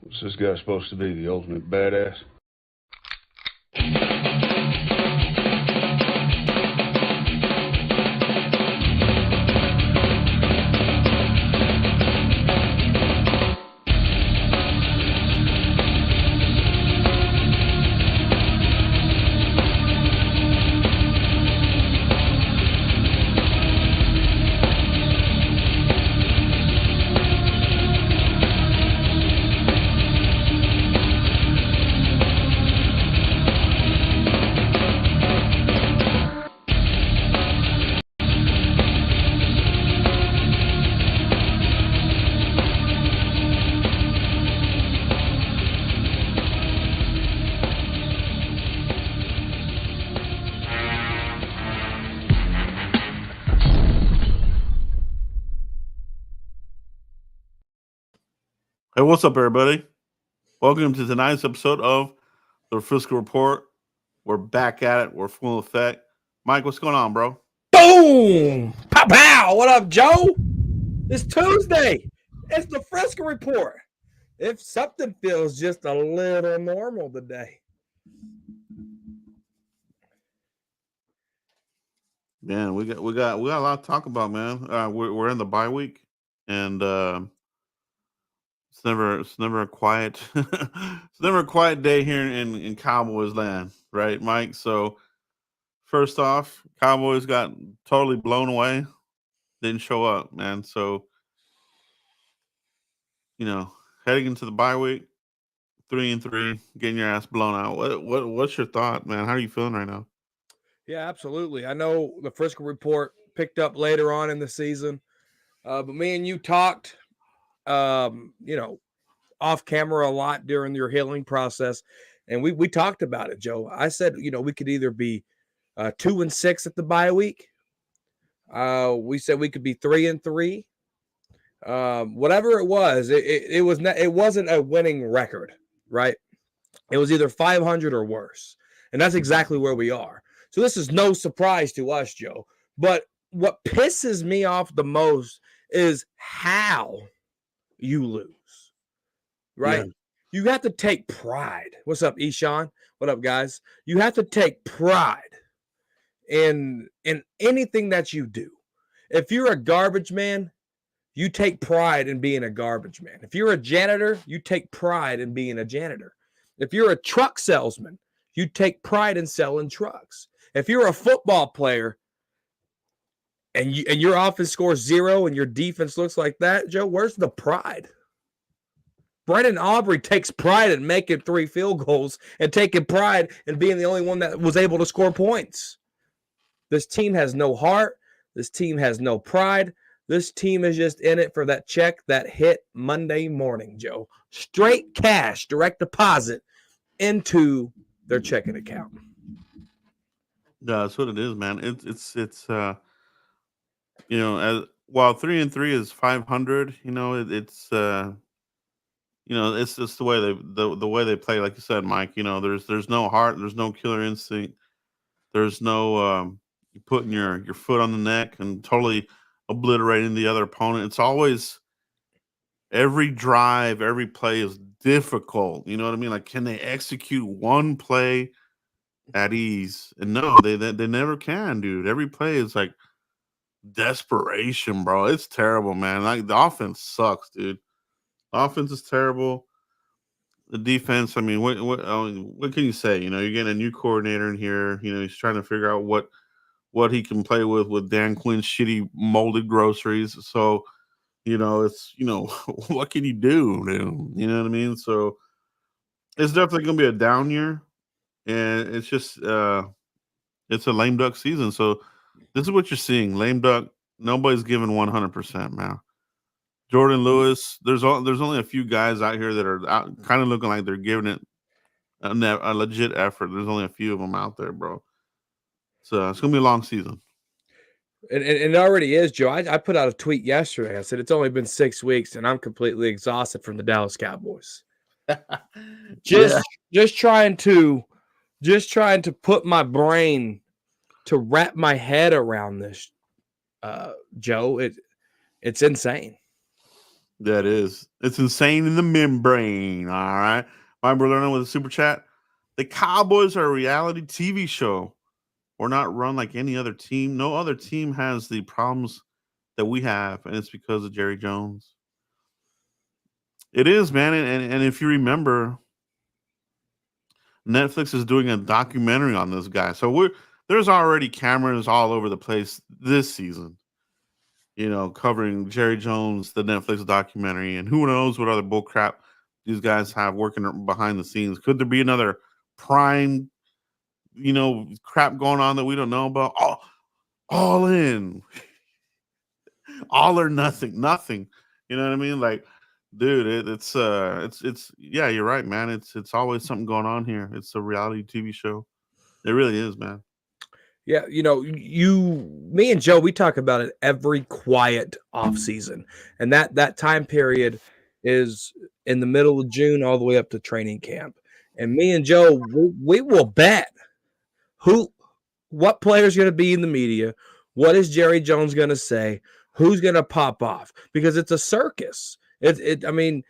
What's this guy supposed to be, the ultimate badass? Hey, what's up, everybody? Welcome to tonight's episode of the Frisco Report. We're back at it. We're full effect. Mike, what's going on, bro? Boom! Pow, pow! What up, Joe? It's Tuesday. It's the Frisco Report. If something feels just a little normal today. Man, we got a lot to talk about, man. We're in the bye week, and it's never a quiet it's never a quiet day here in Cowboys land, right, Mike? So first off, Cowboys got totally blown away. Didn't show up, man. So heading into the bye week, 3-3, getting your ass blown out. What's your thought, man? How are you feeling right now? Yeah, absolutely. I know the Frisco Report picked up later on in the season, but me and you talked, off camera a lot during your healing process, and we talked about it, Joe. I said, we could either be 2-6 at the bye week. We said we could be 3-3. Whatever it was, it wasn't a winning record, right? It was either 500 or worse, and that's exactly where we are. So this is no surprise to us, Joe. But what pisses me off the most is how you lose, right? Yeah. You have to take pride. What's up, Eshawn? What up, guys? You have to take pride in anything that you do. If you're a garbage man, you take pride in being a garbage man. If you're a janitor, you take pride in being a janitor. If you're a truck salesman, you take pride in selling trucks. If you're a football player and your offense scores 0 and your defense looks like that, Joe, where's the pride? Brendan Aubrey takes pride in making 3 field goals and taking pride in being the only one that was able to score points. This team has no heart. This team has no pride. This team is just in it for that check that hit Monday morning, Joe. Straight cash, direct deposit into their checking account. Yeah, that's what it is, man. It's while 3-3 is 500, it's just the way the way they play, like you said, Mike. There's no heart, there's no killer instinct, there's no you putting your foot on the neck and totally obliterating the other opponent. It's always every drive, every play is difficult. You know what I mean? Like, can they execute one play at ease? And no, they never can, dude. Every play is like desperation, bro. It's terrible, man. Like, the offense sucks, dude. The offense is terrible. The defense, I mean, what can you say? You're getting a new coordinator in here. He's trying to figure out what he can play with Dan Quinn's shitty molded groceries. So, it's what can you do, dude? You know what I mean? So it's definitely gonna be a down year, and it's just it's a lame duck season. So this is what you're seeing. Lame duck, nobody's giving 100%, man. Jordan Lewis, there's only a few guys out here that are out, kind of looking like they're giving it a legit effort. There's only a few of them out there, bro. So it's gonna be a long season. And it already is, Joe. I put out a tweet yesterday. I said it's only been 6 weeks, and I'm completely exhausted from the Dallas Cowboys. Just trying to put my brain to wrap my head around this, Joe. It's insane. That is. It's insane in the membrane. All right. My brother with a super chat. The Cowboys are a reality TV show. We're not run like any other team. No other team has the problems that we have, and it's because of Jerry Jones. It is, man. And if you remember, Netflix is doing a documentary on this guy. So there's already cameras all over the place this season, covering Jerry Jones, the Netflix documentary, and who knows what other bullcrap these guys have working behind the scenes. Could there be another prime, crap going on that we don't know about? All in, all or nothing, nothing. You know what I mean? Like, dude, it's yeah, you're right, man. It's always something going on here. It's a reality TV show. It really is, man. Yeah, me and Joe, we talk about it every quiet off season, and that time period is in the middle of June all the way up to training camp. And me and Joe, we will bet what player's going to be in the media, what is Jerry Jones going to say, who's going to pop off, because it's a circus. Dalton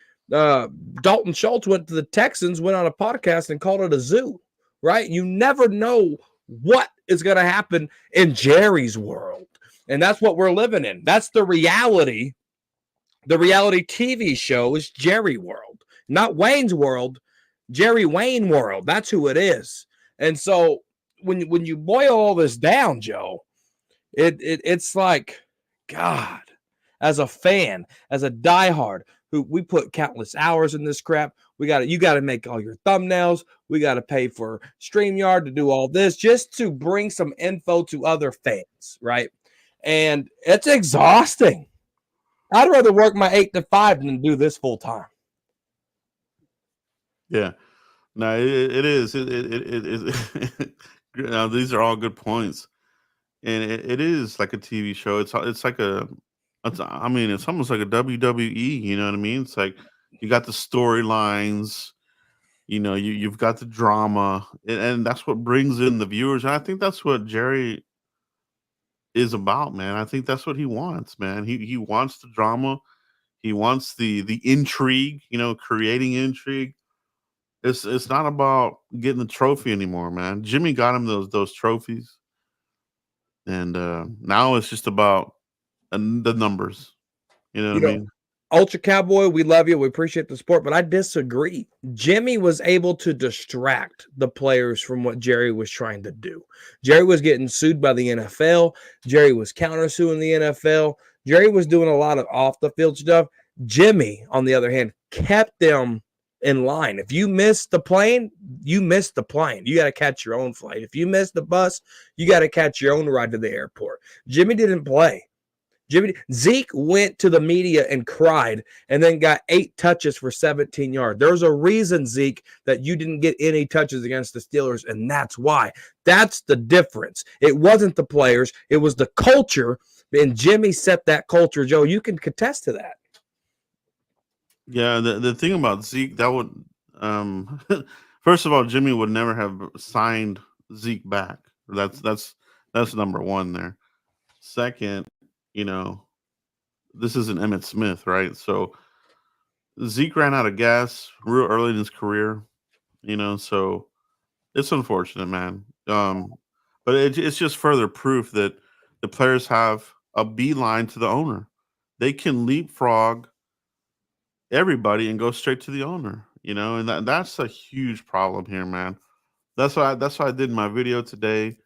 Schultz went to the Texans, went on a podcast and called it a zoo, right? You never know what is going to happen in Jerry's world. And that's what we're living in. That's the reality. The reality TV show is Jerry world, not Wayne's world, Jerry Wayne world. That's who it is. And so when you boil all this down, Joe, it's like, God, as a fan, as a diehard, who we put countless hours in this crap. You got to make all your thumbnails. We got to pay for StreamYard to do all this just to bring some info to other fans, right? And it's exhausting. I'd rather work my 8 to 5 than do this full time. Yeah, no, it is. These are all good points, and it is like a TV show. It's like it's almost like a WWE. You know what I mean? It's like you got the storylines. You've got the drama, and that's what brings in the viewers. And I think that's what Jerry is about, man. I think that's what he wants, man. He wants the drama. He wants the intrigue. Creating intrigue. It's not about getting the trophy anymore, man. Jimmy got him those trophies, and now it's just about the numbers. You know what I mean? Ultra Cowboy, we love you. We appreciate the support, but I disagree. Jimmy was able to distract the players from what Jerry was trying to do. Jerry was getting sued by the NFL. Jerry was countersuing the NFL. Jerry was doing a lot of off-the-field stuff. Jimmy, on the other hand, kept them in line. If you miss the plane, you miss the plane. You got to catch your own flight. If you miss the bus, you got to catch your own ride to the airport. Jimmy didn't play. Zeke went to the media and cried and then got 8 touches for 17 yards. There's a reason, Zeke, that you didn't get any touches against the Steelers, and that's why. That's the difference. It wasn't the players. It was the culture, and Jimmy set that culture. Joe, you can contest to that. Yeah, the thing about Zeke, that would first of all, Jimmy would never have signed Zeke back. That's number one there. Second, this isn't Emmitt Smith, right? So Zeke ran out of gas real early in his career, so it's unfortunate, man. But it's just further proof that the players have a beeline to the owner. They can leapfrog everybody and go straight to the owner, and that's a huge problem here, man. That's why I did my video today.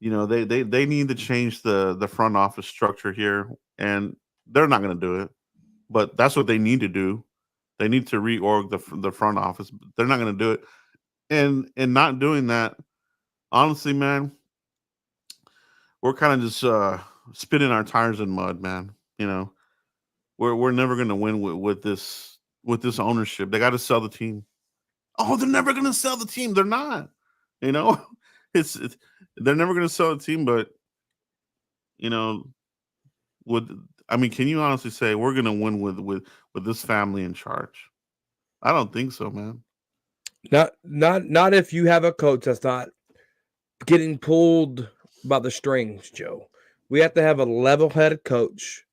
They need to change the front office structure here, and they're not going to do it, but that's what they need to do. They need to reorg the front office. They're not going to do it, and not doing that, honestly, man, we're kind of just spinning our tires in mud, man. We're never going to win with this ownership. They got to sell the team. Oh, they're never going to sell the team. They're not. It's they're never going to sell the team. But can you honestly say we're going to win with this family in charge? I don't think so, man. Not if you have a coach that's not getting pulled by the strings, Joe. We have to have a level-headed coach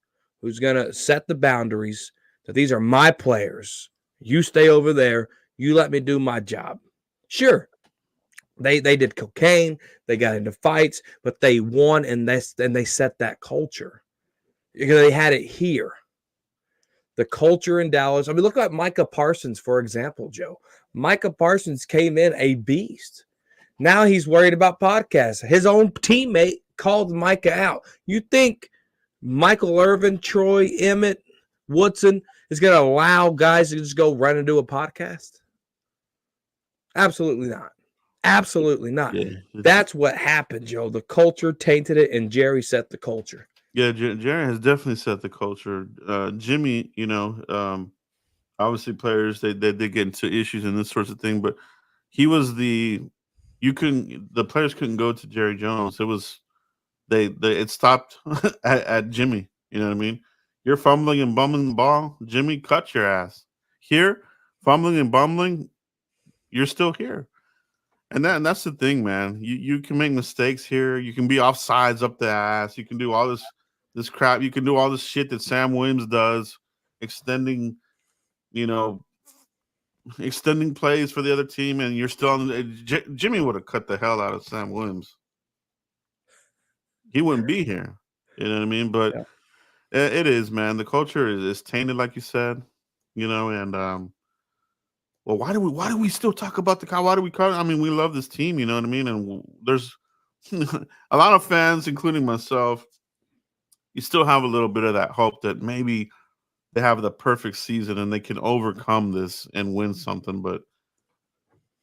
who's going to set the boundaries, that these are my players. You stay over there. You let me do my job. Sure, they did cocaine. They got into fights, but they won, and they set that culture. Because they had it here. The culture in Dallas. I mean, look at Micah Parsons, for example, Joe. Micah Parsons came in a beast. Now he's worried about podcasts. His own teammate called Micah out. You think Michael Irvin, Troy, Emmett, Woodson is going to allow guys to just go run and do a podcast? Absolutely not. Absolutely not. Yeah. That's what happened, Joe. The culture tainted it, and Jerry set the culture. Yeah, Jerry has definitely set the culture. Jimmy, obviously players they did get into issues and this sorts of thing, but he was the players couldn't go to Jerry Jones. It was it stopped at Jimmy. You know what I mean? You're fumbling and bumbling the ball, Jimmy, cut your ass. Here, fumbling and bumbling, you're still here. And that's the thing, man. You can make mistakes here. You can be off sides up the ass. You can do all this crap. You can do all this shit that Sam Williams does, extending plays for the other team, and you're still on. Jimmy would have cut the hell out of Sam Williams. He wouldn't be here. You know what I mean? But it is, man. The culture is tainted, like you said. And well, why do we still talk about the Cow? Why do we call it? I mean, we love this team, you know what I mean? And there's a lot of fans, including myself, you still have a little bit of that hope that maybe they have the perfect season and they can overcome this and win something. But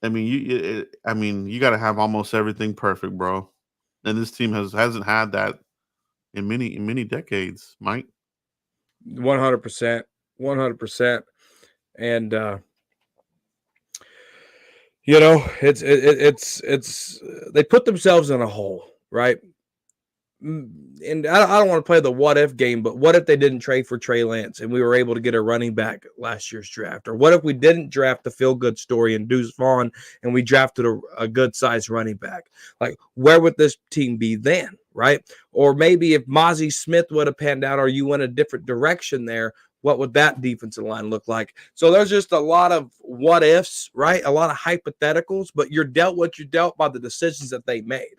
I mean, you got to have almost everything perfect, bro. And this team hasn't had that in many decades, Mike. 100%, 100%, and it's they put themselves in a hole, right? And I don't want to play the what if game, but what if they didn't trade for Trey Lance and we were able to get a running back last year's draft? Or what if we didn't draft the feel-good story in Deuce Vaughn and we drafted a good-sized running back? Like, where would this team be then, right? Or maybe if Mozzie Smith would have panned out or you went a different direction there, what would that defensive line look like? So there's just a lot of what ifs, right? A lot of hypotheticals, but you're dealt what you dealt by the decisions that they made.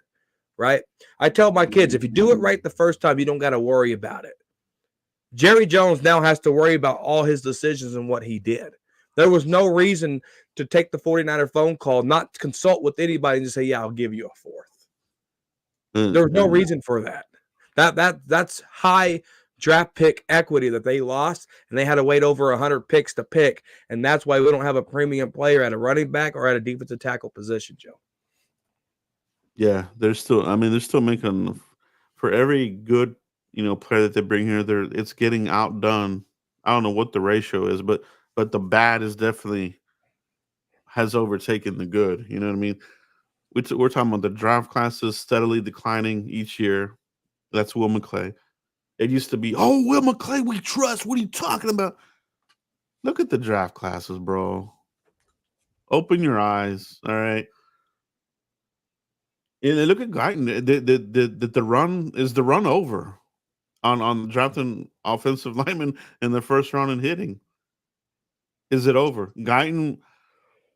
Right? I tell my kids, if you do it right the first time, you don't got to worry about it. Jerry Jones now has to worry about all his decisions and what he did. There was no reason to take the 49er phone call, not consult with anybody and just say, yeah, I'll give you a fourth. There was no reason for that. That's high draft pick equity that they lost, and they had to wait over 100 picks to pick, and that's why we don't have a premium player at a running back or at a defensive tackle position, Joe. Yeah, they're still making for every good, player that they bring here, it's getting outdone. I don't know what the ratio is, but the bad is definitely has overtaken the good. You know what I mean? We're talking about the draft classes steadily declining each year. That's Will McClay. It used to be, oh, Will McClay, we trust. What are you talking about? Look at the draft classes, bro. Open your eyes. All right. And look at Guyton. The run over on drafting offensive linemen in the first round and hitting. Is it over? Guyton,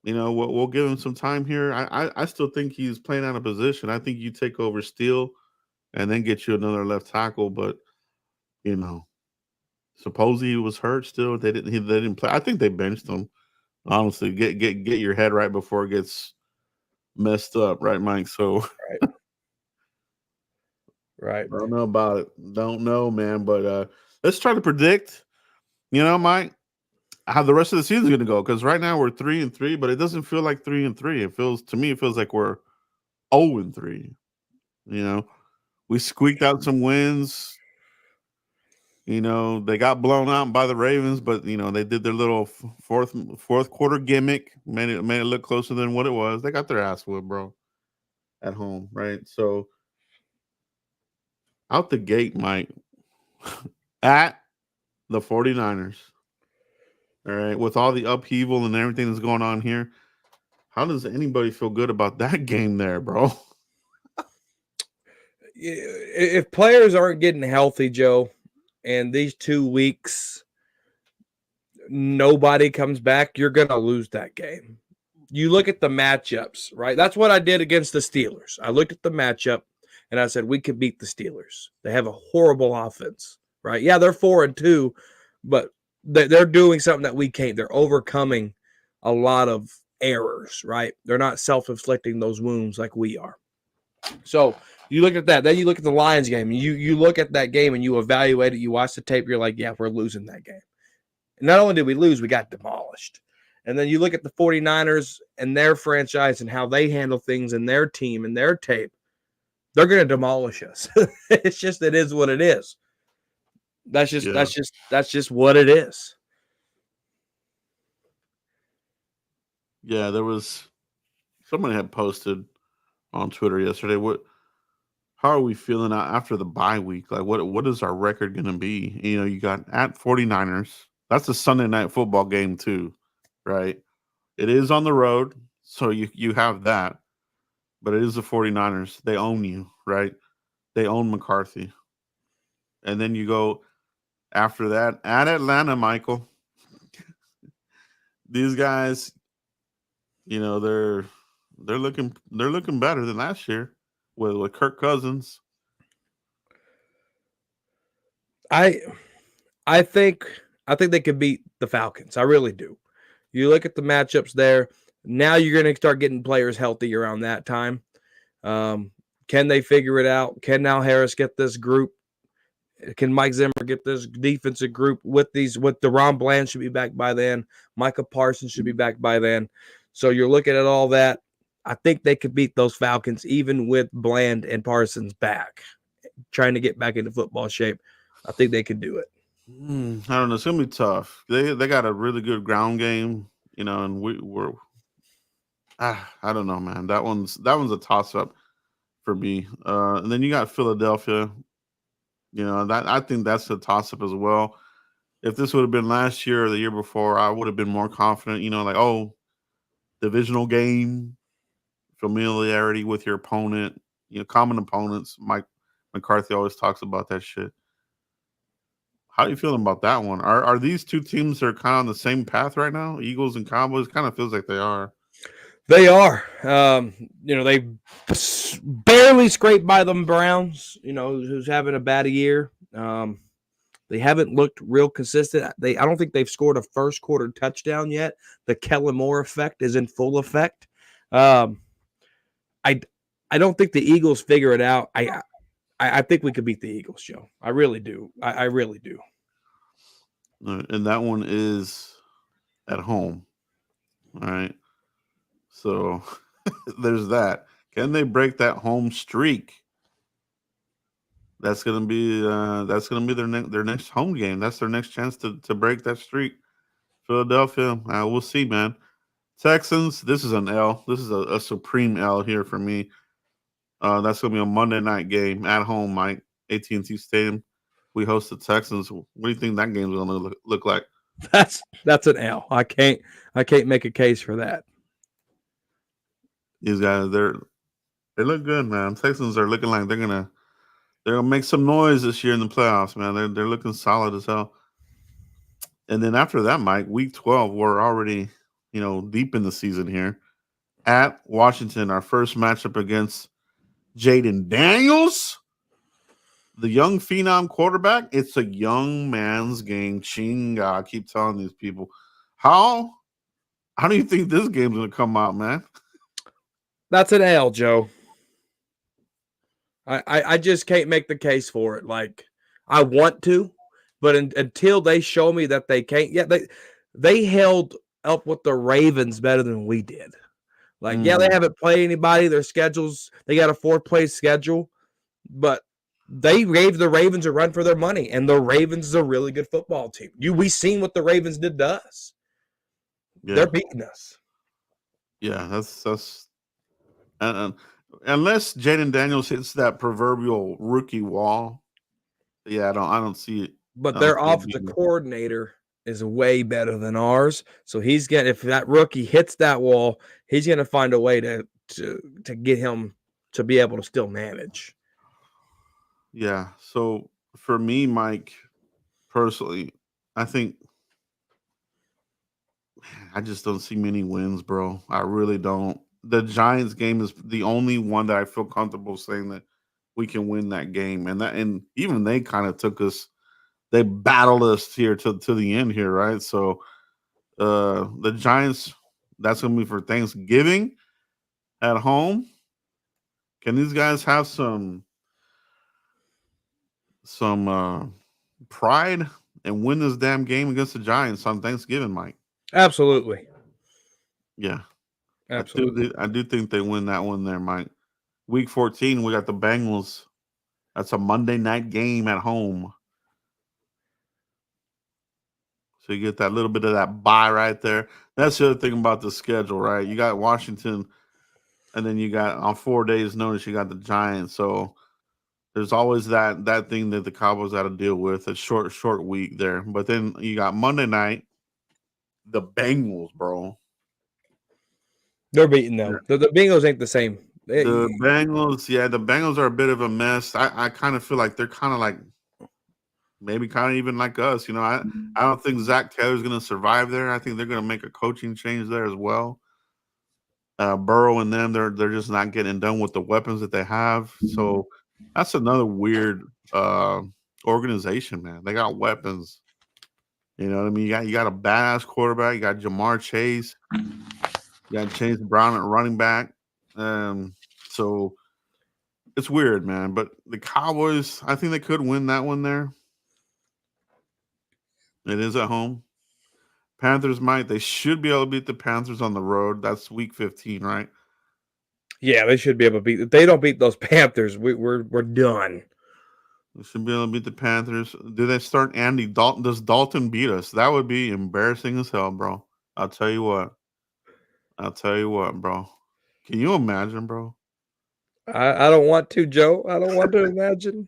we'll give him some time here. I still think he's playing out of position. I think you take over Steele and then get you another left tackle. But suppose he was hurt still. They didn't play. I think they benched him. Honestly, get your head right before it gets messed up, right, Mike? So right. I don't know about it. Don't know, man. But let's try to predict, Mike, how the rest of the season is going to go. Because right now we're 3-3, but it doesn't feel like 3-3. It feels like we're 0-3. We squeaked out some wins. They got blown out by the Ravens, but they did their little fourth quarter gimmick, made it look closer than what it was. They got their ass whooped, bro, at home, right? So out the gate, Mike, at the 49ers, all right, with all the upheaval and everything that's going on here, how does anybody feel good about that game there, bro? If players aren't getting healthy, Joe, and these 2 weeks nobody comes back, you're going to lose that game. You look at the matchups, right? That's what I did against the Steelers. I looked at the matchup and I said, we could beat the Steelers. They have a horrible offense, right? Yeah, they're 4-2, but they're doing something that we can't. They're overcoming a lot of errors, right? They're not self-inflicting those wounds like we are. So you look at that. Then you look at the Lions game. You look at that game and you evaluate it. You watch the tape. You're like, yeah, we're losing that game. And not only did we lose, we got demolished. And then you look at the 49ers and their franchise and how they handle things and their team and their tape. They're going to demolish us. It's just, it is what it is. That's just what it is. Yeah, there was somebody had posted on Twitter yesterday. How are we feeling after the bye week? Like what is our record gonna be? You know, you got at 49ers. That's a Sunday night football game too, right? It is on the road, so you have that. But it is the 49ers. They own you, right? They own McCarthy. And then you go after that at Atlanta, Michael. These guys, you know, they're looking better than last year with Kirk Cousins. I think they could beat the Falcons. I really do. You look at the matchups there. Now you're going to start getting players healthy around that time. Can they figure it out? Can Now Harris get this group? Can Mike Zimmer get this defensive group with Deron Bland should be back by then. Micah Parsons should be back by then. So you're looking at all that. I think they could beat those Falcons even with Bland and Parsons back, trying to get back into football shape. I think they could do it. I don't know. It's gonna be tough. They got a really good ground game, you know, and we're. I don't know, man. That one's a toss up for me. And then you got Philadelphia. You know, that I think that's a toss up as well. If this would have been last year or the year before, I would have been more confident. You know, like, oh, divisional game, familiarity with your opponent, you know, common opponents. Mike McCarthy always talks about that shit. How are you feeling about that one? Are these two teams that are kind of on the same path right now? Eagles and Cowboys kind of feels like they are. They are. You know, they barely scraped by them Browns, you know, who's having a bad year. They haven't looked real consistent. I don't think they've scored a first quarter touchdown yet. The Kellen Moore effect is in full effect. I don't think the Eagles figure it out. I think we could beat the Eagles, Joe. I really do. I really do. And that one is at home. All right. So there's that. Can they break that home streak? That's gonna be their next home game. That's their next chance to break that streak. Philadelphia, we'll see, man. Texans, this is an L. This is a supreme L here for me. That's gonna be a Monday night game at home, Mike. AT&T Stadium. We host the Texans. What do you think that game's gonna look like? That's an L. I can't make a case for that. These guys, they look good, man. Texans are looking like they're gonna make some noise this year in the playoffs, man. They're looking solid as hell. And then after that, Mike, week 12, we're already, you know, deep in the season here. At Washington, our first matchup against Jaden Daniels, the young phenom quarterback. It's a young man's game. Chinga. I keep telling these people. How do you think this game's gonna come out, man? That's an L, Joe. I just can't make the case for it. Like, I want to, but until they show me that they can't, they held up with the Ravens better than we did. Like, yeah, they haven't played anybody. Their schedules, they got a 4-play schedule, but they gave the Ravens a run for their money, and the Ravens is a really good football team. We seen what the Ravens did to us. Yeah. They're beating us. Yeah, that's unless Jaden Daniels hits that proverbial rookie wall. Yeah, I don't see it. But their offensive coordinator is way better than ours. So if that rookie hits that wall, he's gonna find a way to get him to be able to still manage. Yeah. So for me, Mike, personally, I think I just don't see many wins, bro. I really don't. The Giants game is the only one that I feel comfortable saying that we can win that game, and even they kind of took us. They battled us here to the end here, right? So the Giants, that's gonna be for Thanksgiving at home. Can these guys have some pride and win this damn game against the Giants on Thanksgiving, Mike? Absolutely. Yeah, Absolutely. I do think they win that one there, Mike. Week 14, we got the Bengals. That's a Monday night game at home. So you get that little bit of that bye right there. That's the other thing about the schedule, right? You got Washington, and then you got on 4 days' notice, you got the Giants. So there's always that thing that the Cowboys got to deal with, a short week there. But then you got Monday night, the Bengals, bro. They're beating them. The Bengals ain't the same. The Bengals, yeah, the Bengals are a bit of a mess. I kind of feel like they're kind of like maybe kind of even like us. I don't think Zach Taylor's going to survive there. I think they're going to make a coaching change there as well. Burrow and them, they're just not getting done with the weapons that they have. So that's another weird organization, man. They got weapons. You know what I mean? You got a badass quarterback. You got Jamar Chase. You got Chase Brown at running back. So it's weird, man. But the Cowboys, I think they could win that one there. It is at home. Panthers might. They should be able to beat the Panthers on the road. That's week 15, right? Yeah, they should be able to beat. If they don't beat those Panthers, we're done. They should be able to beat the Panthers. Do they start Andy Dalton? Does Dalton beat us? That would be embarrassing as hell, bro. I'll tell you what, bro. Can you imagine, bro? I don't want to, Joe. I don't want to imagine.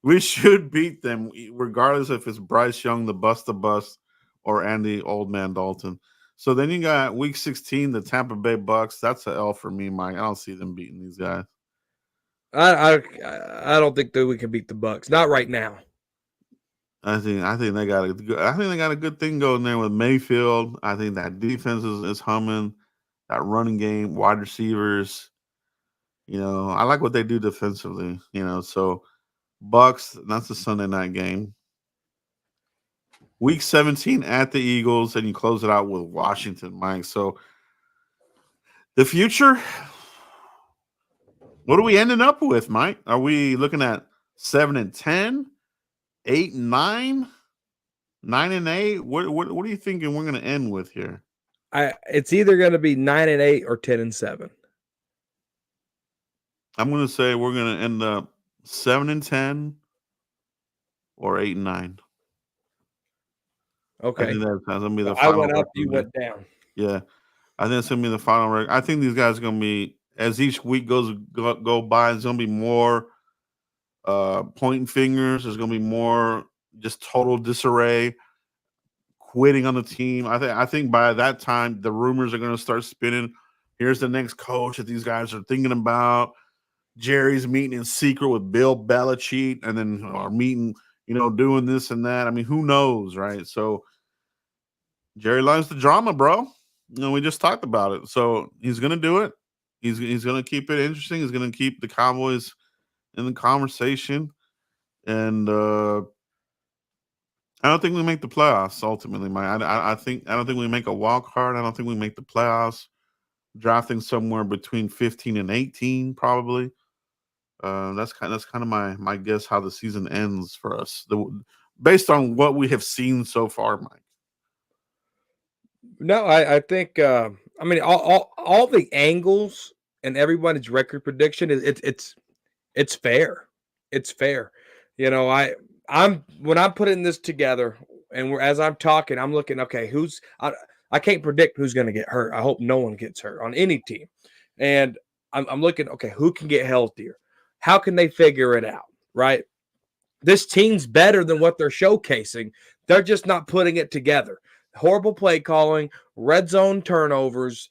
We should beat them, regardless if it's Bryce Young, the bust, or Andy Old Man Dalton. So then you got week 16, the Tampa Bay Bucks. That's an L for me, Mike. I don't see them beating these guys. I don't think that we can beat the Bucks. Not right now. I think they got a good thing going there with Mayfield. I think that defense is humming. That running game, wide receivers. I like what they do defensively. So Bucks. That's the Sunday night game. Week 17 at the Eagles, and you close it out with Washington, Mike. So the future. What are we ending up with, Mike? Are we looking at 7-10, 8-9, 9-8? What are you thinking we're going to end with here? It's either going to be 9-8 or 10-7. I'm going to say we're going to end up 7-10 or 8-9. Okay. I think that's going to be the final. I went up, you went down. Yeah. I think it's going to be the final record. I think these guys are going to be, as each week go by, there's going to be more pointing fingers. There's going to be more just total disarray, quitting on the team. I think by that time, the rumors are going to start spinning. Here's the next coach that these guys are thinking about. Jerry's meeting in secret with Bill Belichick, and then are meeting, doing this and that. I mean, who knows, right? So Jerry loves the drama, bro. We just talked about it. So he's going to do it. He's going to keep it interesting. He's going to keep the Cowboys in the conversation. And I don't think we make the playoffs ultimately, Mike. I don't think we make a wild card. I don't think we make the playoffs. Drafting somewhere between 15 and 18, probably. That's kind of my guess how the season ends for us, based on what we have seen so far, Mike. No, I think all the angles and everybody's record prediction it's fair. It's fair. I'm when I'm putting this together and as I'm talking, I'm looking, okay, I can't predict who's going to get hurt. I hope no one gets hurt on any team. And I'm looking, okay, who can get healthier? How can they figure it out? Right? This team's better than what they're showcasing. They're just not putting it together. Horrible play calling, red zone turnovers.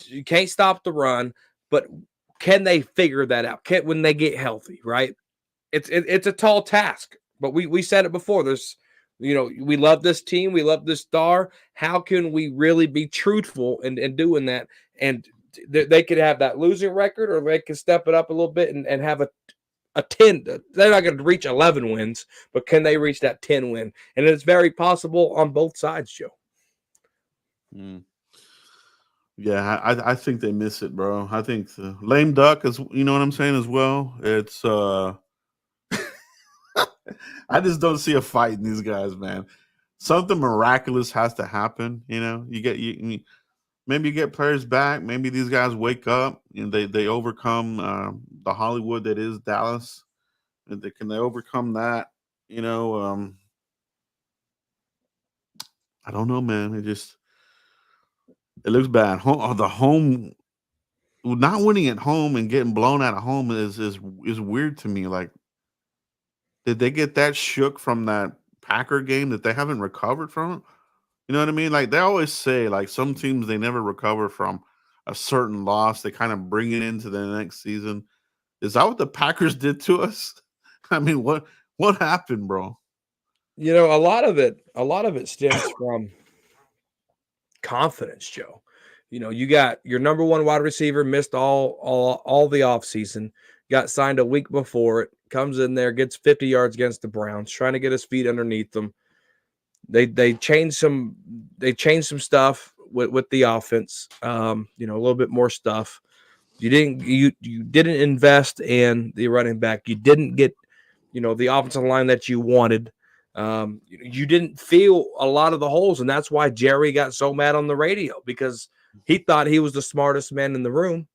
You can't stop the run, but can they figure that out? When they get healthy, right? It's a tall task, but we said it before. We love this team. We love this star. How can we really be truthful in doing that? And they could have that losing record, or they could step it up a little bit and have a 10. They're not going to reach 11 wins, but can they reach that 10 win? And it's very possible on both sides, Joe. Yeah, I think they miss it, bro. I think the lame duck is, you know what I'm saying, as well. It's I just don't see a fight in these guys, man. Something miraculous has to happen. Maybe you get players back. Maybe these guys wake up and they overcome the Hollywood that is Dallas. And can they overcome that? I don't know, man. It looks bad. The home not winning at home and getting blown out of home is weird to me. Like, did they get that shook from that Packer game that they haven't recovered from? You know what I mean? Like, they always say, like, some teams, they never recover from a certain loss. They kind of bring it into the next season. Is that what the Packers did to us? I mean, what happened, bro? A lot of it stems from confidence, Joe. You got your number one wide receiver missed all the offseason, got signed a week before it, comes in there, gets 50 yards against the Browns, trying to get his feet underneath them. They changed some stuff with the offense. A little bit more stuff. You didn't invest in the running back. You didn't get the offensive line that you wanted. You didn't feel a lot of the holes, and that's why Jerry got so mad on the radio, because he thought he was the smartest man in the room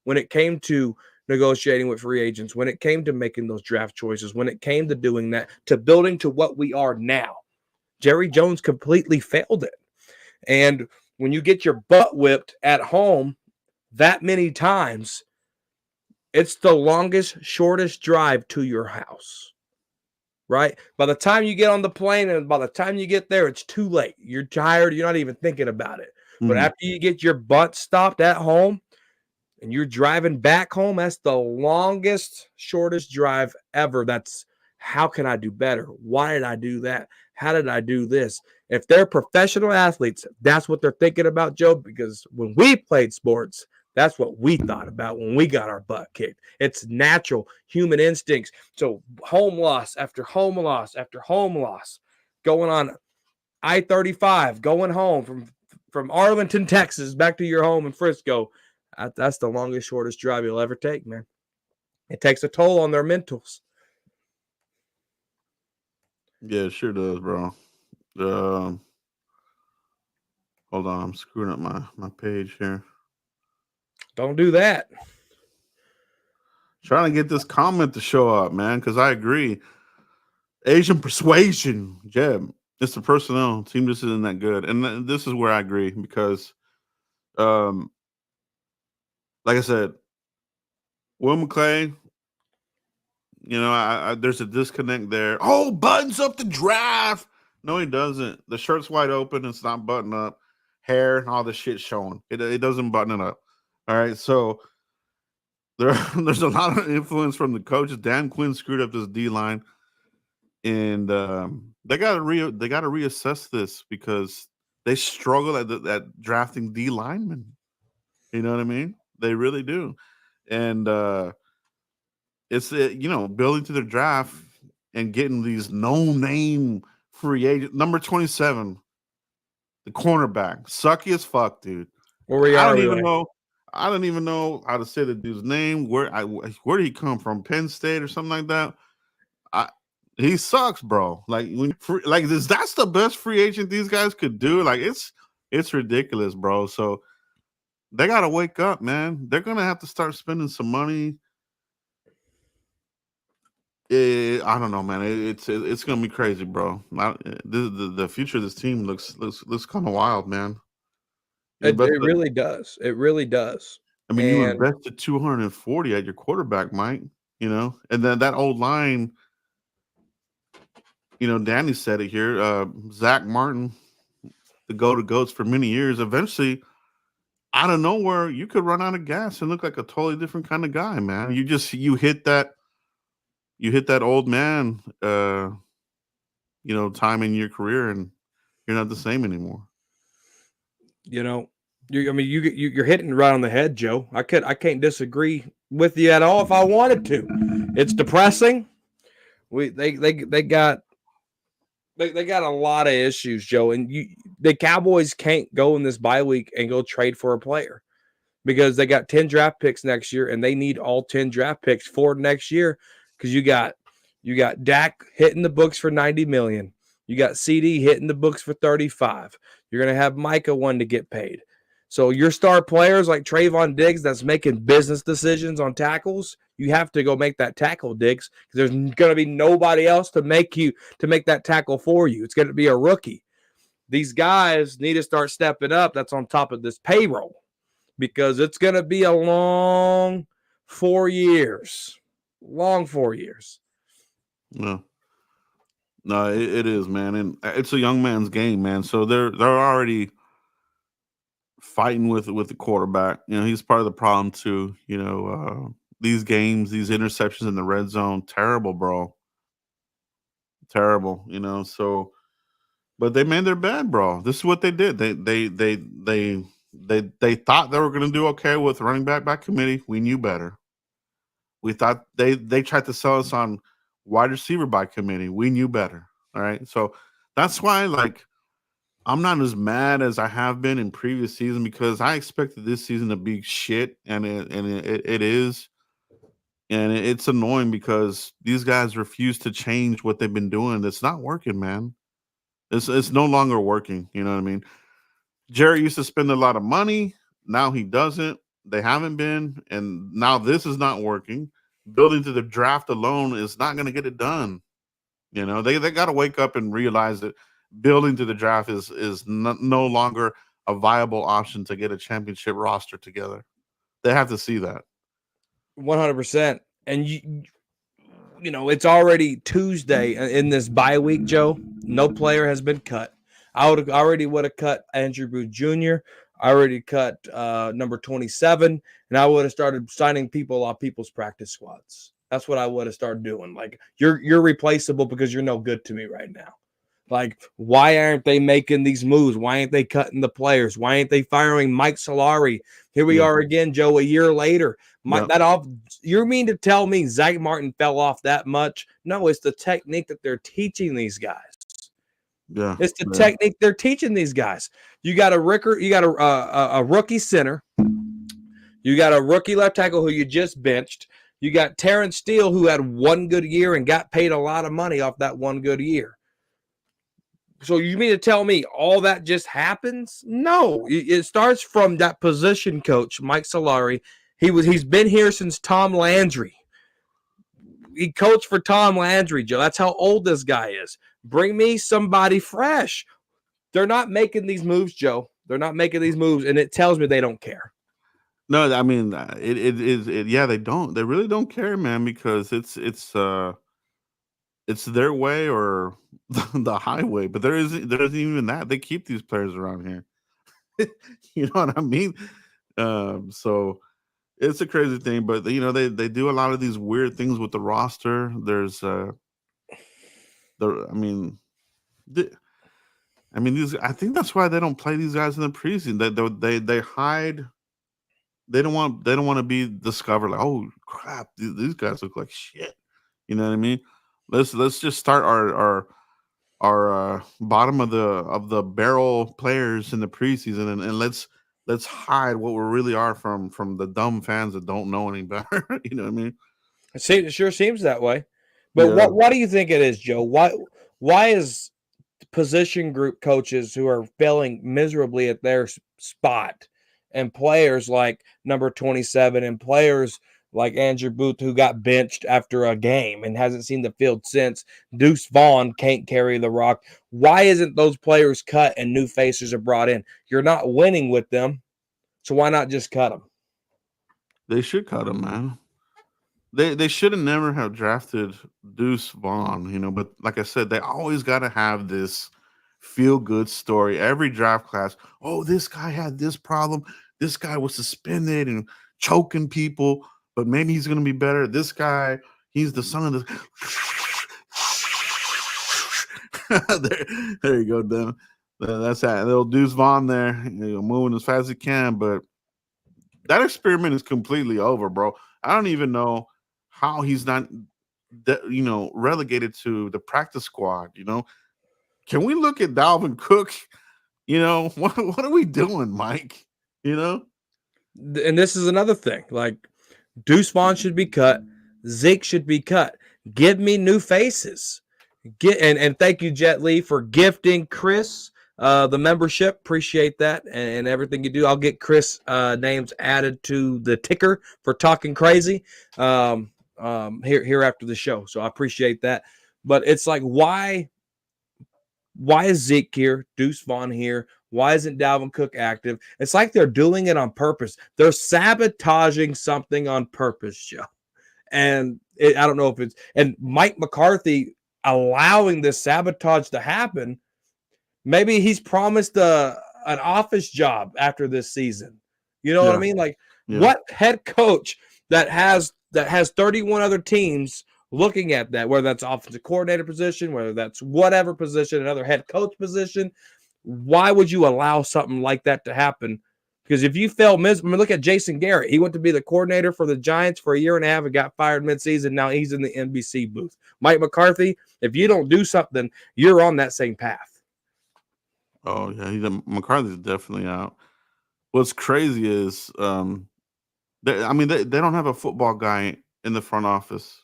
when it came to negotiating with free agents, when it came to making those draft choices, when it came to doing that, to building to what we are now. Jerry Jones completely failed it. And when you get your butt whipped at home that many times, it's the longest, shortest drive to your house. Right? By the time you get on the plane and by the time you get there, it's too late. You're tired. You're not even thinking about it. But after you get your butt stopped at home and you're driving back home, that's the longest, shortest drive ever. That's how can I do better? Why did I do that? How did I do this? If they're professional athletes, that's what they're thinking about, Joe, because when we played sports, that's what we thought about when we got our butt kicked. It's natural human instincts. So home loss after home loss after home loss, going on I-35, going home from Arlington, Texas, back to your home in Frisco. That's the longest, shortest drive you'll ever take, man. It takes a toll on their mentals. Yeah, it sure does, bro. Hold on, I'm screwing up my page here. Don't do that. Trying to get this comment to show up, man, because I agree. Asian persuasion, Jeb. It's the personnel. Team just isn't that good. And this is where I agree because, like I said, Will McClay, there's a disconnect there. Oh, buttons up the draft. No, he doesn't. The shirt's wide open. It's not buttoned up. Hair and all the shit showing. It doesn't button it up. All right, so there's a lot of influence from the coaches. Dan Quinn screwed up this D line, and they got to reassess this because they struggle at drafting D linemen. You know what I mean? They really do, and it's building to the draft and getting these no-name free agent number 27, the cornerback, sucky as fuck, dude. I don't even know how to say the dude's name. Where did he come from? Penn State or something like that. He sucks, bro. Like that's the best free agent these guys could do. Like it's ridiculous, bro. So they gotta wake up, man. They're gonna have to start spending some money. I don't know, man. It's gonna be crazy, bro. The future of this team looks kind of wild, man. It really does. It really does. I mean, you invested 240 at your quarterback, Mike. And then that old line. Danny said it here. Zach Martin, the goats for many years. Eventually, out of nowhere, you could run out of gas and look like a totally different kind of guy, man. You hit that old man, time in your career, and you're not the same anymore. You're hitting right on the head, Joe. I can't disagree with you at all if I wanted to. It's depressing. They got a lot of issues, Joe, and the Cowboys can't go in this bye week and go trade for a player because they got 10 draft picks next year, and they need all 10 draft picks for next year because you got Dak hitting the books for $90 million. You got CD hitting the books for 35. You're going to have Micah one to get paid. So your star players like Trayvon Diggs that's making business decisions on tackles, you have to go make that tackle, Diggs, because there's going to be nobody else to make that tackle for you. It's going to be a rookie. These guys need to start stepping up. That's on top of this payroll because it's going to be a long 4 years. Long 4 years. No, it is, man, and it's a young man's game, man. So they're already fighting with the quarterback. He's part of the problem too. These games, these interceptions in the red zone, terrible, bro. Terrible. So, but they made their bed, bro. This is what they did. They thought they were going to do okay with running back by committee. We knew better. We thought they tried to sell us on wide receiver by committee. We knew better. All right. So that's why, I'm not as mad as I have been in previous season because I expected this season to be shit, and it is. And it's annoying because these guys refuse to change what they've been doing. It's not working, man. It's no longer working. You know what I mean? Jerry used to spend a lot of money. Now he doesn't. They haven't been. And now this is not working. Building to the draft alone is not going to get it done. They got to wake up and realize that building to the draft is no longer a viable option to get a championship roster together. They have to see that. 100%. And it's already Tuesday in this bye week, Joe. No player has been cut. I would have cut Andrew Booth Jr. I already cut number 27, and I would have started signing people off people's practice squads. That's what I would have started doing. You're replaceable because you're no good to me right now. Why aren't they making these moves? Why ain't they cutting the players? Why ain't they firing Mike Solari? Here we are again, Joe, a year later. You mean to tell me Zach Martin fell off that much? No, it's the technique that they're teaching these guys. Yeah, it's the technique they're teaching these guys. You got a rookie center. You got a rookie left tackle who you just benched. You got Terrence Steele who had one good year and got paid a lot of money off that one good year. So you mean to tell me all that just happens? No, it starts from that position coach, Mike Solari. He's been here since Tom Landry. He coached for Tom Landry, Joe. That's how old this guy is. Bring me somebody fresh. They're not making these moves, Joe. They're not making these moves, and it tells me they don't care. No, I mean it is. Yeah, they don't. They really don't care, man, because it's their way or the highway. But there isn't even that. They keep these players around here. You know what I mean? So it's a crazy thing, but they do a lot of these weird things with the roster. There's these. I think that's why they don't play these guys in the preseason. They hide. They don't want to be discovered. Like, oh crap, these guys look like shit. You know what I mean? Let's just start our bottom of the barrel players in the preseason, and let's hide what we really are from the dumb fans that don't know any better. You know what I mean? It sure seems that way. But what do you think it is, Joe? Why is position group coaches who are failing miserably at their spot, and players like number 27 and players like Andrew Booth, who got benched after a game and hasn't seen the field since, Deuce Vaughn can't carry the rock. Why isn't those players cut and new faces are brought in? You're not winning with them, so why not just cut them? They should cut them, man. They should have never have drafted Deuce Vaughn, but like I said, they always got to have this feel-good story. Every draft class, oh, this guy had this problem. This guy was suspended and choking people, but maybe he's going to be better. This guy, he's the son of the there you go, Dan. That's that little Deuce Vaughn there, moving as fast as he can. But that experiment is completely over, bro. I don't even know how he's not, relegated to the practice squad. Can we look at Dalvin Cook? What are we doing, Mike? And this is another thing. Like, Deuce Vaughn should be cut. Zeke should be cut. Give me new faces. And thank you, Jet Li, for gifting Chris the membership. Appreciate that and everything you do. I'll get Chris names added to the ticker for talking crazy here after the show. So I appreciate that. But it's like, why is Zeke here? Deuce Vaughn here? Why isn't Dalvin Cook active? It's like they're doing it on purpose. They're sabotaging something on purpose, Joe. And I don't know if it's – and Mike McCarthy allowing this sabotage to happen, maybe he's promised an office job after this season. You know what I mean? Like, what head coach that has 31 other teams looking at that, whether that's offensive coordinator position, whether that's whatever position, another head coach position, why would you allow something like that to happen? Because if you fail, look at Jason Garrett. He went to be the coordinator for the Giants for a year and a half and got fired midseason. Now he's in the NBC booth. Mike McCarthy, if you don't do something, you're on that same path. Oh, yeah. McCarthy's definitely out. What's crazy is, they don't have a football guy in the front office.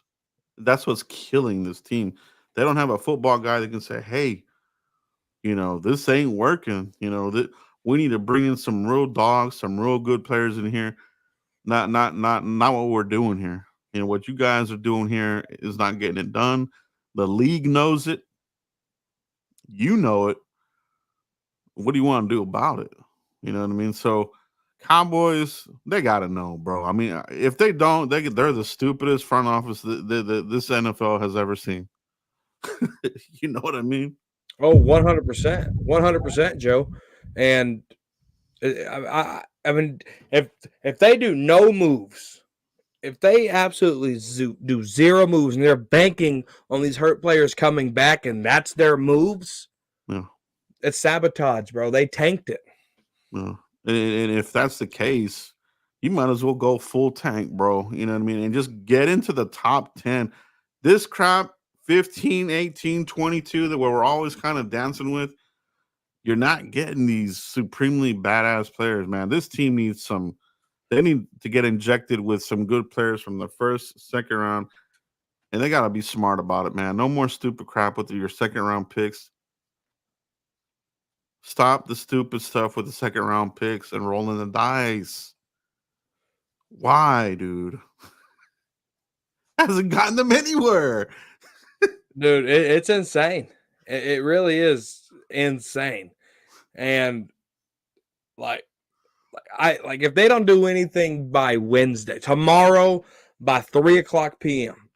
That's what's killing this team. They don't have a football guy that can say, hey, this ain't working. That we need to bring in some real dogs, some real good players in here. Not what we're doing here. What you guys are doing here is not getting it done. The league knows it. You know it. What do you want to do about it? You know what I mean? So Cowboys, they got to know, bro. I mean, if they don't, they're the stupidest front office that this NFL has ever seen. You know what I mean? Oh, 100%. 100%, Joe. And I mean, if they do no moves, if they absolutely do zero moves and they're banking on these hurt players coming back and that's their moves, it's sabotage, bro. They tanked it. And if that's the case, you might as well go full tank, bro. You know what I mean? And just get into the top 10. This crap, 15, 18, 22, that we're always kind of dancing with, you're not getting these supremely badass players, man. This team needs they need to get injected with some good players from the first, second round, and they got to be smart about it, man. No more stupid crap with your second round picks. Stop the stupid stuff with the second round picks and rolling the dice. Why, dude? Hasn't gotten them anywhere. Dude, it's insane. It really is insane. And if they don't do anything by Wednesday, tomorrow by 3:00 p.m.,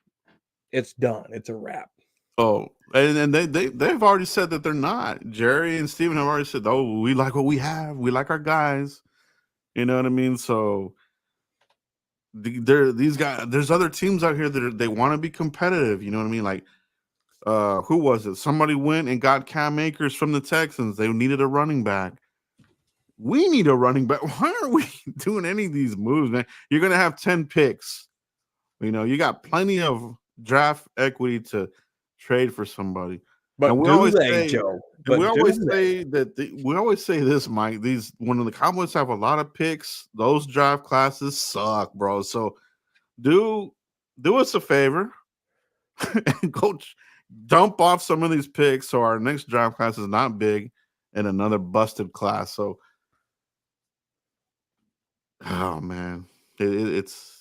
it's done. It's a wrap. Oh, and they've already said that they're not. Jerry and Steven have already said, "Oh, we like what we have. We like our guys." You know what I mean? So these guys. There's other teams out here that they want to be competitive. You know what I mean? Like, who was it? Somebody went and got Cam Akers from the Texans. They needed a running back. We need a running back. Why aren't we doing any of these moves, man? You're gonna have 10 picks. You got plenty of draft equity to trade for somebody. But and we do always they, say, Joe? And we always say that we always say this, Mike. When the Cowboys have a lot of picks, those draft classes suck, bro. So do us a favor and go dump off some of these picks so our next draft class is not big and another busted class. So, oh man, it's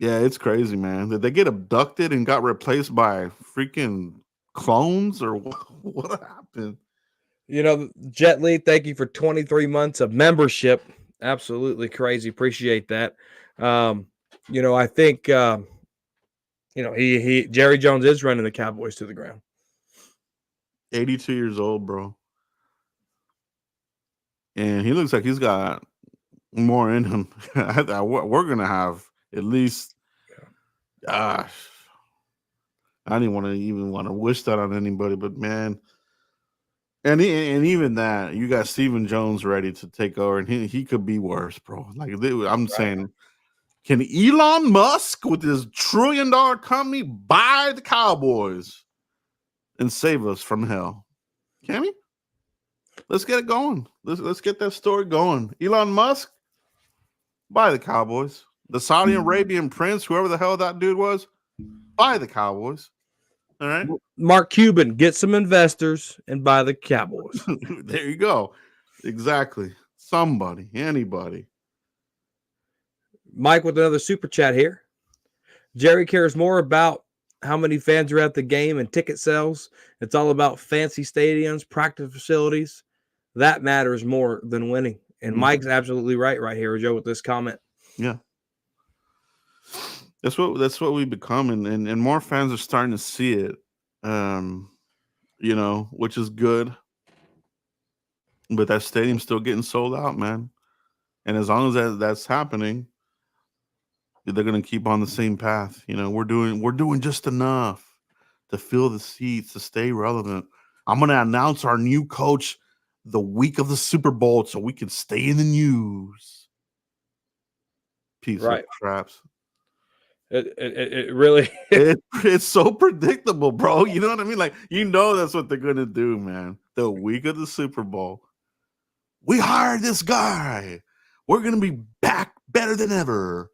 it's crazy, man. Did they get abducted and got replaced by freaking clones or what happened? Jet Li, thank you for 23 months of membership. Absolutely crazy. Appreciate that. I think Jerry Jones is running the Cowboys to the ground. 82 years old, bro. And he looks like he's got more in him. We're gonna have at least I didn't even want to wish that on anybody, but man, and even that, you got Stephen Jones ready to take over, and he could be worse, bro. Like I'm saying, can Elon Musk with his $1 trillion company buy the Cowboys and save us from hell? Can he? Let's get it going. Let's get that story going. Elon Musk, buy the Cowboys. The Saudi Arabian prince, whoever the hell that dude was, buy the Cowboys. All right. Mark Cuban, get some investors and buy the Cowboys. There you go. Exactly. Somebody, anybody. Mike with another super chat here. Jerry cares more about how many fans are at the game and ticket sales. It's all about fancy stadiums, practice facilities. That matters more than winning. And Mike's absolutely right here, Joe, with this comment. Yeah. That's what we become, and more fans are starting to see it. Which is good. But that stadium's still getting sold out, man. And as long as that's happening, they're gonna keep on the same path. We're doing just enough to fill the seats to stay relevant. I'm gonna announce our new coach the week of the Super Bowl so we can stay in the news. Piece of traps. It really it's so predictable, bro. You know what I mean? Like, that's what they're gonna do, man. The week of the Super Bowl. We hired this guy. We're gonna be back better than ever.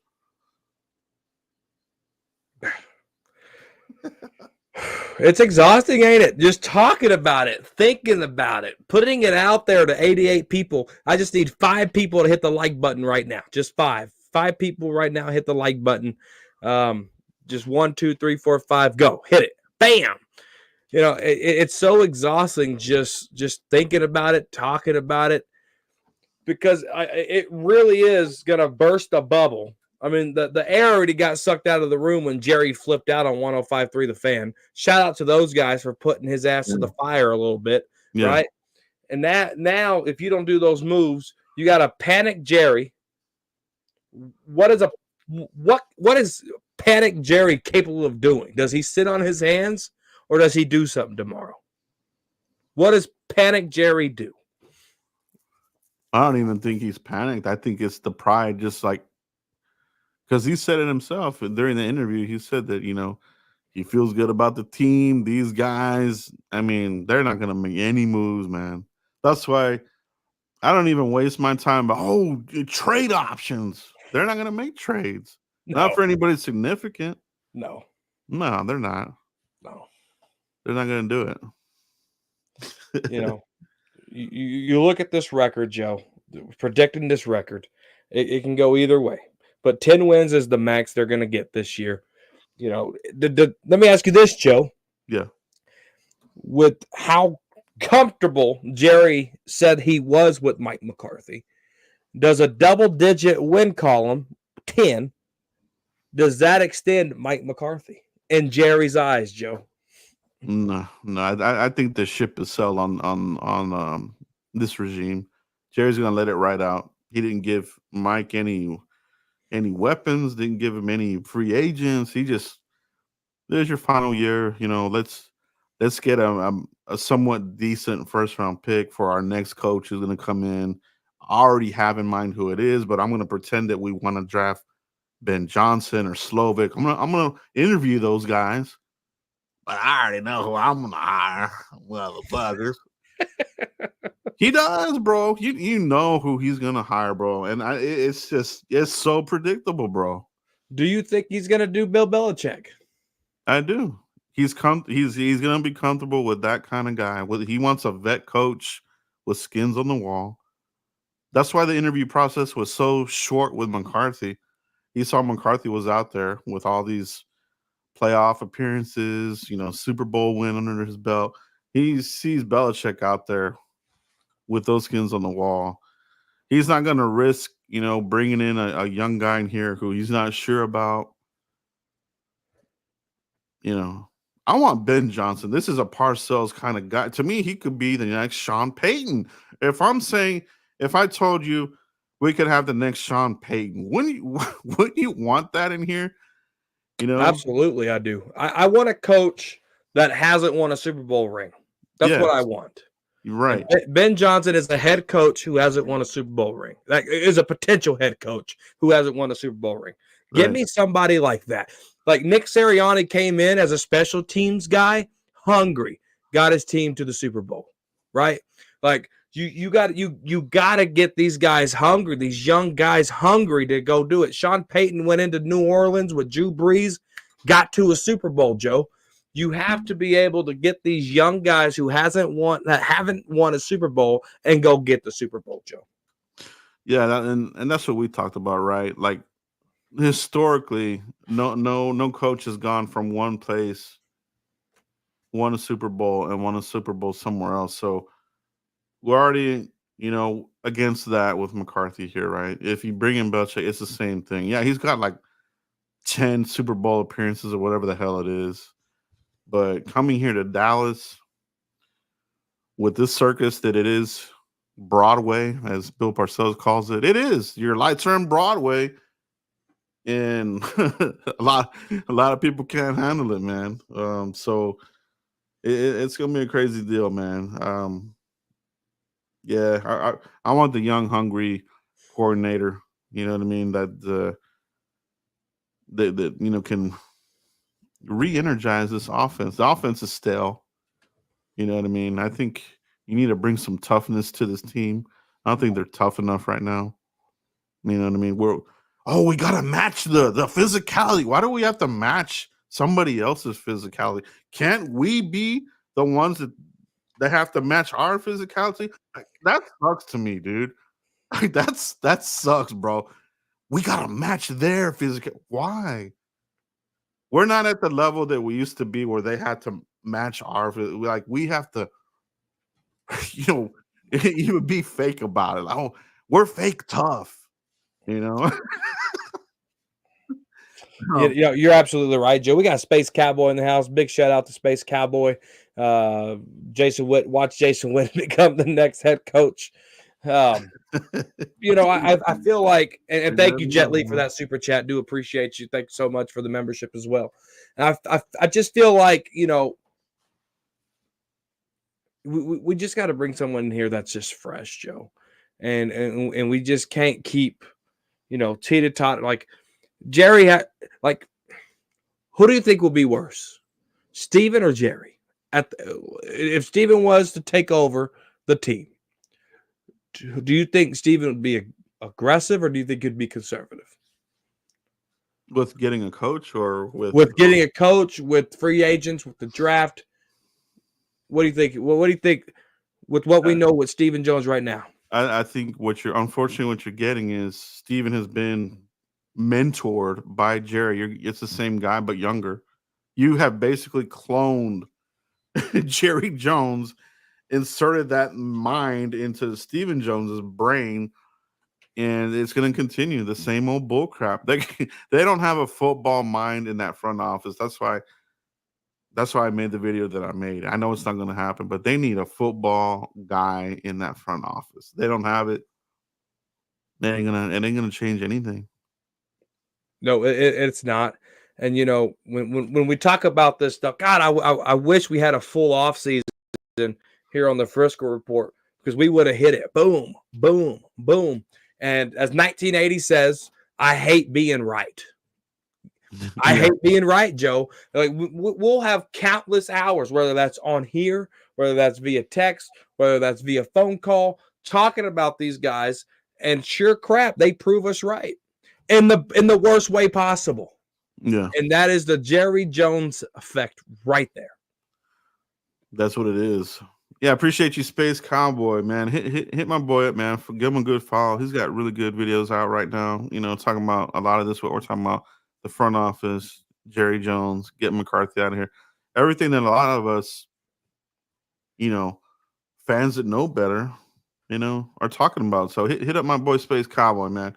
It's exhausting, ain't it? Just talking about it, thinking about it, putting it out there to 88 people. I just need 5 people to hit the like button right now. Just 5. 5 people right now hit the like button. Just 1, 2, 3, 4, 5. Go. Hit it. Bam. It's so exhausting just thinking about it, talking about it, because it really is going to burst a bubble. I mean, the air already got sucked out of the room when Jerry flipped out on 105.3 The Fan. Shout out to those guys for putting his ass to the fire a little bit, right? And that now, if you don't do those moves, you got a panic Jerry. What is panic Jerry capable of doing? Does he sit on his hands or does he do something tomorrow? What does panic Jerry do? I don't even think he's panicked. I think it's the pride, just like, because he said it himself during the interview. He said that, he feels good about the team. These guys, I mean, they're not going to make any moves, man. That's why I don't even waste my time about, trade options. They're not going to make trades. No. Not for anybody significant. No, they're not. No. They're not going to do it. You look at this record, Joe, predicting this record, it can go either way. But 10 wins is the max they're going to get this year. Let me ask you this, Joe. Yeah. With how comfortable Jerry said he was with Mike McCarthy, does a double-digit win column, 10, does that extend Mike McCarthy in Jerry's eyes, Joe? No. I think the ship is sailed on this regime. Jerry's going to let it ride out. He didn't give Mike any weapons, didn't give him any free agents. He just, there's your final year. Let's get a somewhat decent first round pick for our next coach who's going to come in. I already have in mind who it is, but I'm going to pretend that we want to draft Ben Johnson or Slovic. I'm gonna interview those guys, but I already know who I'm going to hire, motherfuckers. He does, bro. You know who he's gonna hire, bro, and it's so predictable, bro. Do you think he's gonna do Bill Belichick? I do. He's gonna be comfortable with that kind of guy. He wants a vet coach with skins on the wall. That's why the interview process was so short with McCarthy. He saw McCarthy was out there with all these playoff appearances, Super Bowl win under his belt. He sees Belichick out there with those skins on the wall. He's not going to risk, bringing in a young guy in here who he's not sure about. I want Ben Johnson. This is a Parcells kind of guy. To me, he could be the next Sean Payton. If I told you we could have the next Sean Payton, wouldn't you want that in here? You know? Absolutely, I do. I want a coach that hasn't won a Super Bowl ring. That's what I Yes. want. You're And right. Ben Johnson is a head coach who hasn't won a Super Bowl ring. Like, is a potential head coach who hasn't won a Super Bowl ring. Give Right. me somebody like that. Like Nick Sirianni came in as a special teams guy, hungry, got his team to the Super Bowl, right? Like you got to get these guys hungry, these young guys hungry to go do it. Sean Payton went into New Orleans with Drew Brees, got to a Super Bowl, Joe. You have to be able to get these young guys who haven't won a Super Bowl and go get the Super Bowl, Joe. Yeah, and that's what we talked about, right? Like historically, no coach has gone from one place, won a Super Bowl, and won a Super Bowl somewhere else. So we're already, against that with McCarthy here, right? If you bring in Belichick, it's the same thing. Yeah, he's got like 10 Super Bowl appearances or whatever the hell it is. But coming here to Dallas with this circus that it is Broadway, as Bill Parcells calls it, it is. Your lights are on Broadway, and a lot of people can't handle it, man. So it's gonna be a crazy deal, man. Yeah, I want the young, hungry coordinator. You know what I mean? That can re-energize this offense. The offense is stale. You know what I mean? I think you need to bring some toughness to this team. I don't think they're tough enough right now. You know what I mean? We gotta match the physicality. Why do we have to match somebody else's physicality? Can't we be the ones that have to match our physicality? Like, that sucks to me, dude. Like, that sucks, bro. We gotta match their physical. Why? We're not at the level that we used to be where they had to match our like we have to, you know, even be fake about it. Oh, we're fake tough, you know. You're absolutely right, Joe. We got Space Cowboy in the house. Big shout out to Space Cowboy. Jason Witt, watch Jason Witt become the next head coach. I feel like, and thank you, Jet Li, for that super chat. Do appreciate you. Thank you so much for the membership as well. And I just feel like, we just got to bring someone in here that's just fresh, Joe. And we just can't keep, teeter-totter. Like Jerry, who do you think will be worse, Steven or Jerry? If Steven was to take over the team, do you think Steven would be aggressive or do you think he'd be conservative? With getting a coach or with getting a coach, with free agents, with the draft? What do you think? What do you think with what we know with Stephen Jones right now? I think what you're getting is Steven has been mentored by Jerry. It's the same guy, but younger. You have basically cloned Jerry Jones, inserted that mind into Stephen Jones's brain, and it's going to continue the same old bull crap. They don't have a football mind in that front office. That's why I made the video that I made. I know it's not going to happen, but they need a football guy in that front office. They don't have it. It ain't gonna change anything. No, it's not. And when we talk about this stuff, God, I wish we had a full off season here on the Frisco Report because we would have hit it. Boom, boom, boom. And as 1980 says, I hate being right. I hate being right, Joe. Like we'll have countless hours, whether that's on here, whether that's via text, whether that's via phone call, talking about these guys. And sure crap, they prove us right in the worst way possible. Yeah. And that is the Jerry Jones effect right there. That's what it is. Yeah, appreciate you, Space Cowboy, man. Hit my boy up, man. Give him a good follow. He's got really good videos out right now. Talking about a lot of this, what we're talking about, the front office, Jerry Jones, getting McCarthy out of here. Everything that a lot of us, fans that know better, are talking about. So hit up my boy Space Cowboy, man.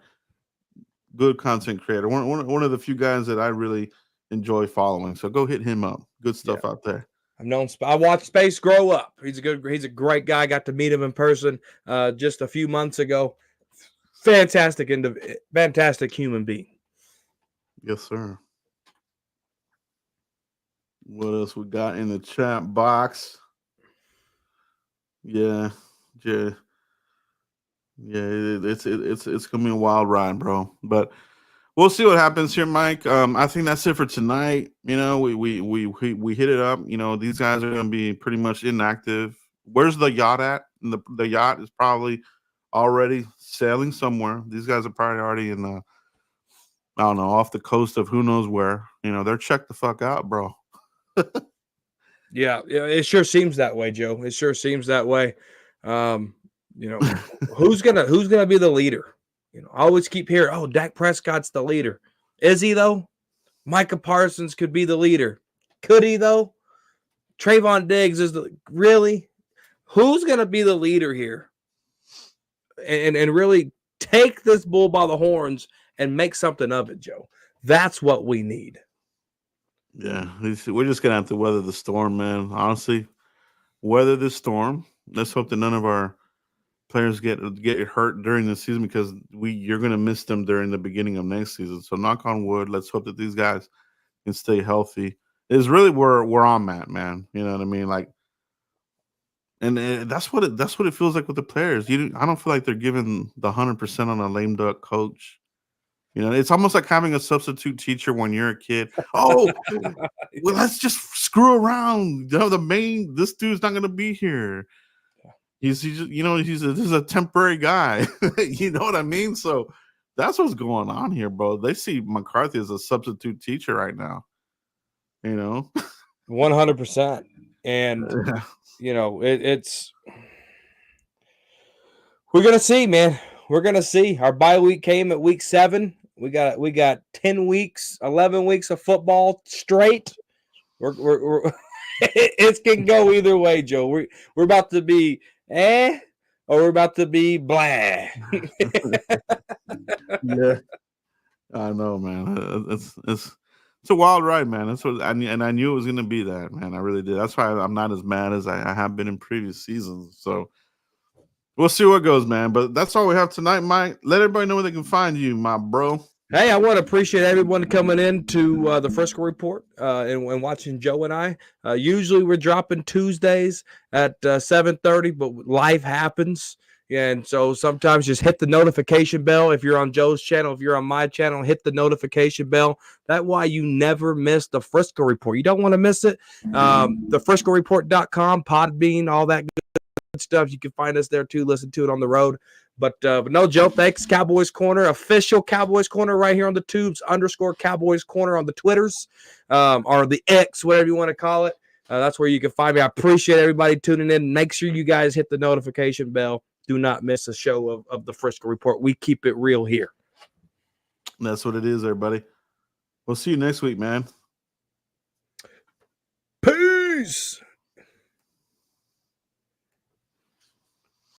Good content creator. One of the few guys that I really enjoy following. So go hit him up. Good stuff out there. I watched Space grow up. He's a great guy. Got to meet him in person just a few months ago. Fantastic human being. Yes, sir. What else we got in the chat box? Yeah. Yeah. Yeah, it's gonna be a wild ride, bro. But we'll see what happens here, Mike. I think that's it for tonight. You know, we hit it up. You know, these guys are gonna be pretty much inactive. Where's the yacht at? And the yacht is probably already sailing somewhere. These guys are probably already in the, I don't know, off the coast of who knows where. You know, they're checked the fuck out, bro. Yeah, it sure seems that way, Joe. It sure seems that way. You know, who's gonna be the leader? You know, I always keep hearing, oh, Dak Prescott's the leader. Is he though? Micah Parsons could be the leader. Could he though? Trayvon Diggs is really? Who's gonna be the leader here? And really take this bull by the horns and make something of it, Joe. That's what we need. Yeah, we're just gonna have to weather the storm, man. Honestly, weather the storm. Let's hope that none of our players get hurt during the season, because you're gonna miss them during the beginning of next season. So knock on wood. Let's hope that these guys can stay healthy. Is really where I'm at, man. You know what I mean? Like, and that's what it feels like with the players. I don't feel like they're giving the 100% on a lame duck coach. You know, it's almost like having a substitute teacher when you're a kid. Oh, well, let's just screw around. You know, this dude's not going to be here. He's this is a temporary guy. You know what I mean? So that's what's going on here, bro. They see McCarthy as a substitute teacher right now. You know, 100%. And you know, it's we're gonna see, man. We're gonna see. Our bye week came at week 7. We got 10 weeks, 11 weeks of football straight. We're it can go either way, Joe. We're about to be or we're about to be blah. Yeah, I know, man. It's a wild ride, man. That's what I knew it was gonna be that, man. I really did. That's why I'm not as mad as I have been in previous seasons. So we'll see what goes, man. But that's all we have tonight, Mike. Let everybody know where they can find you, my bro. Hey, I want to appreciate everyone coming in to the Frisco Report and watching Joe and I. Usually we're dropping Tuesdays at 7:30, but life happens. And so sometimes just hit the notification bell. If you're on Joe's channel, if you're on my channel, hit the notification bell. That's why you never miss the Frisco Report. You don't want to miss it. The FriscoReport.com, Podbean, all that good stuff. You can find us there too. Listen to it on the road. But no, Joe, thanks. Cowboys Corner, official Cowboys Corner right here on the tubes, _Cowboys Corner on the Twitters, or the X, whatever you want to call it. That's where you can find me. I appreciate everybody tuning in. Make sure you guys hit the notification bell. Do not miss a show of the Frisco Report. We keep it real here. That's what it is, everybody. We'll see you next week, man. Peace.